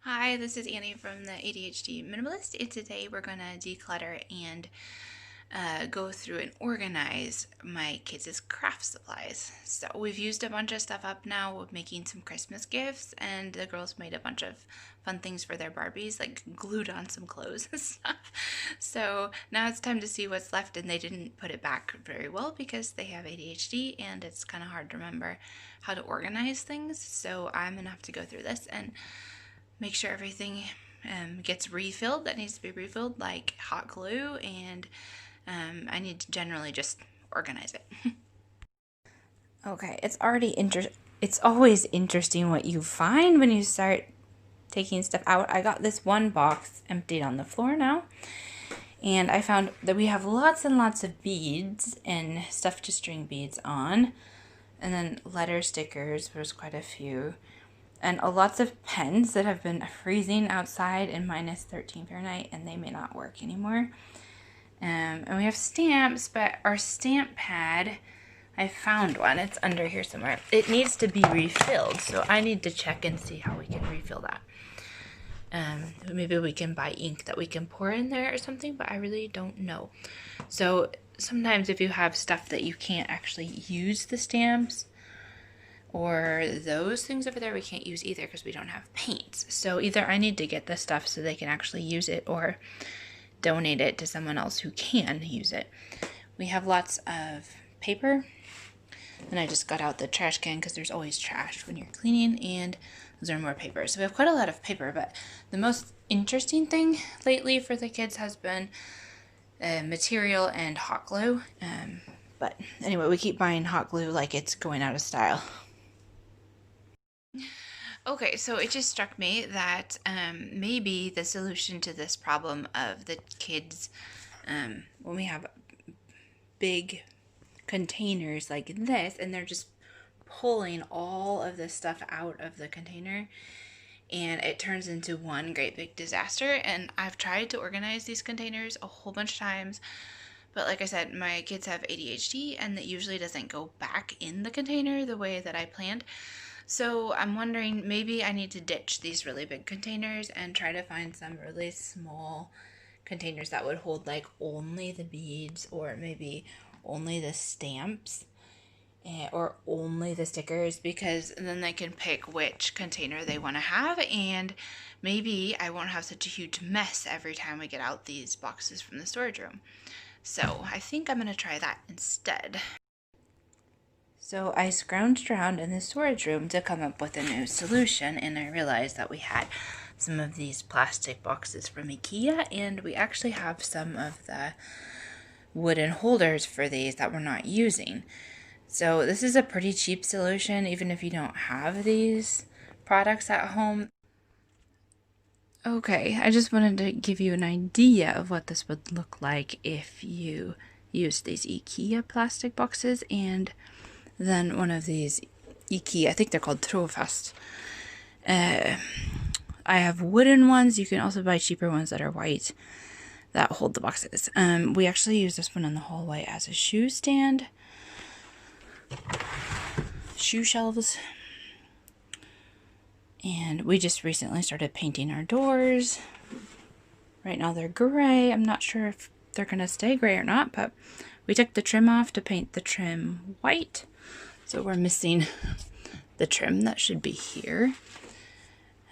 Hi, this is Annie from the ADHD Minimalist, and today we're going to declutter and go through and organize my kids' craft supplies. So we've used a bunch of stuff up now with making some Christmas gifts, and the girls made a bunch of fun things for their Barbies, like glued on some clothes and stuff. So now it's time to see what's left, and they didn't put it back very well because they have ADHD, and it's kind of hard to remember how to organize things. So I'm going to have to go through this and make sure everything gets refilled that needs to be refilled, like hot glue, and I need to generally just organize it. Okay, it's always interesting what you find when you start taking stuff out. I got this one box emptied on the floor now, and I found that we have lots and lots of beads and stuff to string beads on, and then letter stickers. There's quite a few, and lots of pens that have been freezing outside in minus 13 Fahrenheit, and they may not work anymore. And we have stamps, but our stamp pad, I found one. It's under here somewhere. It needs to be refilled, so I need to check and see how we can refill that. Maybe we can buy ink that we can pour in there or something, but I really don't know. So sometimes if you have stuff that you can't actually use the stamps or those things over there, we can't use either because we don't have paints. So either I need to get the stuff so they can actually use it, or donate it to someone else who can use it. We have lots of paper, and I just got out the trash can because there's always trash when you're cleaning, and those are more paper. So we have quite a lot of paper, but the most interesting thing lately for the kids has been material and hot glue. But anyway, we keep buying hot glue like it's going out of style. Okay, so it just struck me that maybe the solution to this problem of the kids, when we have big containers like this, and they're just pulling all of this stuff out of the container, and it turns into one great big disaster. And I've tried to organize these containers a whole bunch of times, but like I said, my kids have ADHD, and it usually doesn't go back in the container the way that I planned. So I'm wondering, maybe I need to ditch these really big containers and try to find some really small containers that would hold like only the beads, or maybe only the stamps, or only the stickers, because then they can pick which container they want to have, and maybe I won't have such a huge mess every time we get out these boxes from the storage room. So I think I'm going to try that instead. So I scrounged around in the storage room to come up with a new solution, and I realized that we had some of these plastic boxes from Ikea, and we actually have some of the wooden holders for these that we're not using. So this is a pretty cheap solution, even if you don't have these products at home. Okay, I just wanted to give you an idea of what this would look like if you use these Ikea plastic boxes, and then one of these Ikea, I think they're called Trofast. I have wooden ones. You can also buy cheaper ones that are white that hold the boxes. We actually use this one in the hallway as a shoe stand, shoe shelves, and we just recently started painting our doors. Right now they're gray. I'm not sure if they're gonna stay gray or not, but we took the trim off to paint the trim white. So we're missing the trim that should be here.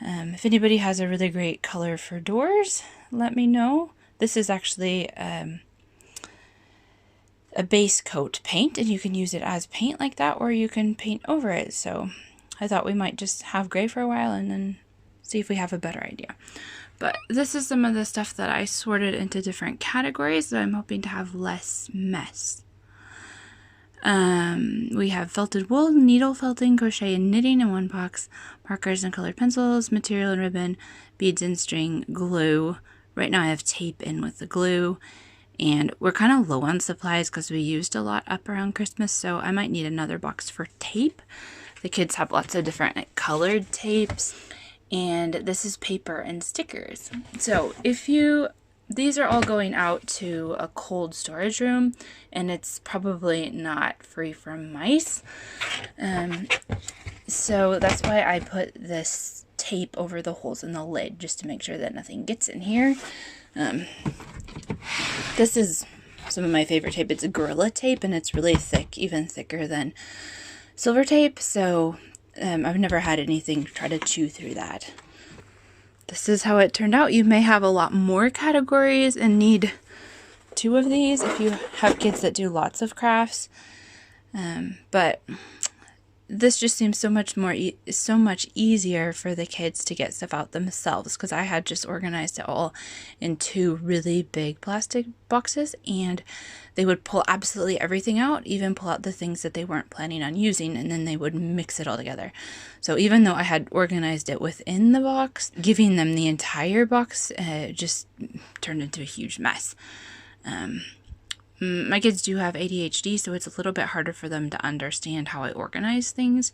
If anybody has a really great color for doors, let me know. This is actually a base coat paint, and you can use it as paint like that, or you can paint over it. So I thought we might just have gray for a while and then see if we have a better idea. But this is some of the stuff that I sorted into different categories, so I'm hoping to have less mess. We have felted wool, needle felting, crochet and knitting in one box, markers and colored pencils, material and ribbon, beads and string, glue. Right now I have tape in with the glue, and we're kind of low on supplies because we used a lot up around Christmas, so I might need another box for tape. The kids have lots of different colored tapes, and this is paper and stickers. So these are all going out to a cold storage room, and it's probably not free from mice. So that's why I put this tape over the holes in the lid just to make sure that nothing gets in here. This is some of my favorite tape. It's a Gorilla tape, and it's really thick, even thicker than silver tape, so I've never had anything try to chew through that. This is how it turned out. You may have a lot more categories and need 2 of these if you have kids that do lots of crafts, but this just seems so much easier for the kids to get stuff out themselves, because I had just organized it all in 2 really big plastic boxes, and they would pull absolutely everything out, even pull out the things that they weren't planning on using, and then they would mix it all together. So even though I had organized it within the box, giving them the entire box just turned into a huge mess. My kids do have ADHD, so it's a little bit harder for them to understand how I organize things.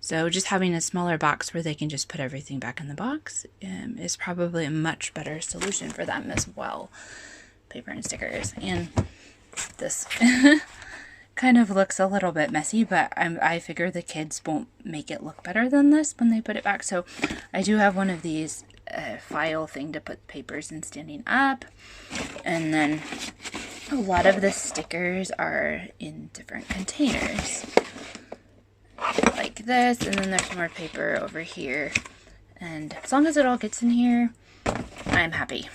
So just having a smaller box where they can just put everything back in the box is probably a much better solution for them as well. Paper and stickers. And this kind of looks a little bit messy, but I figure the kids won't make it look better than this when they put it back. So I do have one of these file thing to put papers in standing up. And then a lot of the stickers are in different containers, like this, and then there's more paper over here. And as long as it all gets in here, I'm happy.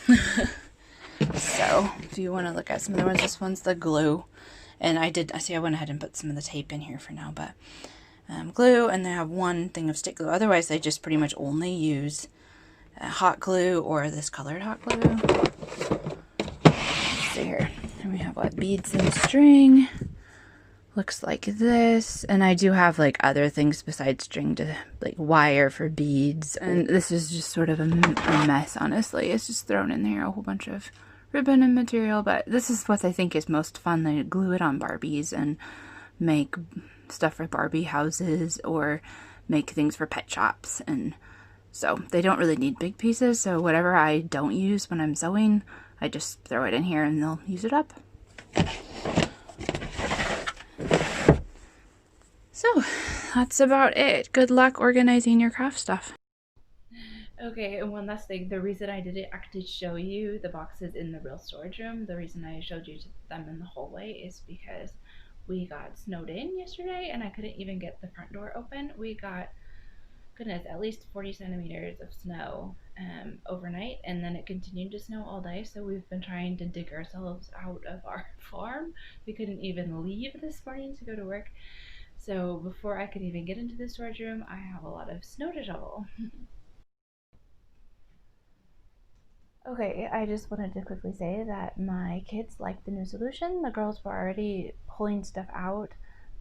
So if you want to look at some of the ones, this one's the glue. And I went ahead and put some of the tape in here for now, but glue, and they have 1 thing of stick glue. Otherwise, they just pretty much only use hot glue or this colored hot glue. Let's see here. And we have beads and string. Looks like this. And I do have like other things besides string, to like wire for beads. And this is just sort of a mess, honestly. It's just thrown in there, a whole bunch of ribbon and material. But this is what I think is most fun. They glue it on Barbies and make stuff for Barbie houses or make things for pet shops. And so they don't really need big pieces. So whatever I don't use when I'm sewing, I just throw it in here and they'll use it up. So that's about it. Good luck organizing your craft stuff. Okay, and one last thing. The reason I didn't actually show you the boxes in the real storage room, the reason I showed you them in the hallway, is because we got snowed in yesterday and I couldn't even get the front door open. We got, goodness, at least 40 centimeters of snow overnight, and then it continued to snow all day, so we've been trying to dig ourselves out of our farm. We couldn't even leave this morning to go to work, so before I could even get into the storage room, I have a lot of snow to shovel. Okay, I just wanted to quickly say that my kids liked the new solution. The girls were already pulling stuff out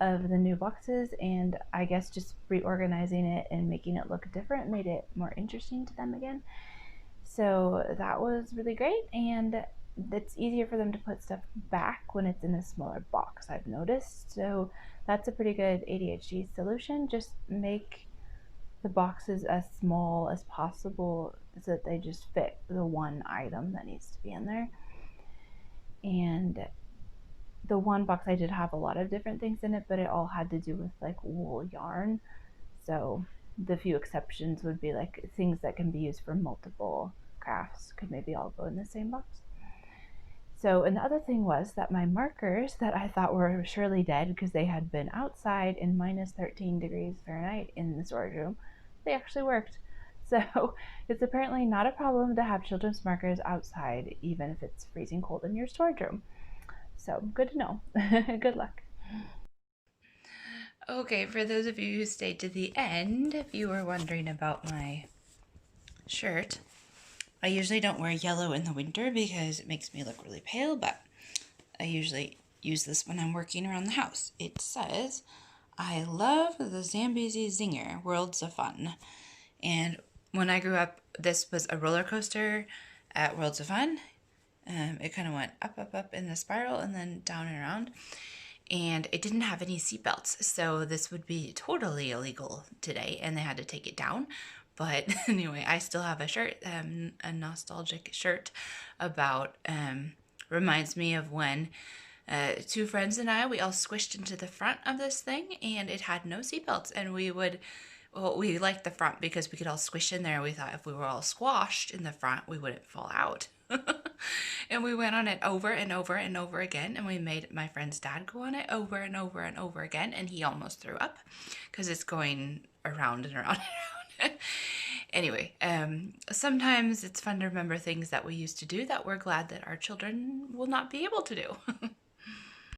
of the new boxes, and I guess just reorganizing it and making it look different made it more interesting to them again. So that was really great, and it's easier for them to put stuff back when it's in a smaller box, I've noticed. So that's a pretty good ADHD solution. Just make the boxes as small as possible so that they just fit the one item that needs to be in there. And the one box I did have a lot of different things in it, but it all had to do with like wool yarn. So the few exceptions would be like things that can be used for multiple crafts could maybe all go in the same box. So, and the other thing was that my markers that I thought were surely dead because they had been outside in minus 13 degrees Fahrenheit in the storage room, they actually worked. So it's apparently not a problem to have children's markers outside, even if it's freezing cold in your storage room. So good to know. Good luck. Okay, for those of you who stayed to the end, if you were wondering about my shirt, I usually don't wear yellow in the winter because it makes me look really pale, but I usually use this when I'm working around the house. It says, "I love the Zambezi Zinger, Worlds of Fun." And when I grew up, this was a roller coaster at Worlds of Fun. It kind of went up, up, up in the spiral and then down and around. And it didn't have any seatbelts, so this would be totally illegal today, and they had to take it down. But anyway, I still have a shirt, a nostalgic shirt about, reminds me of when 2 friends and I, we all squished into the front of this thing, and it had no seatbelts, and we would Well, we liked the front because we could all squish in there. We thought if we were all squashed in the front, we wouldn't fall out. And we went on it over and over and over again. And we made my friend's dad go on it over and over and over again. And he almost threw up because it's going around and around and around. Anyway, sometimes it's fun to remember things that we used to do that we're glad that our children will not be able to do.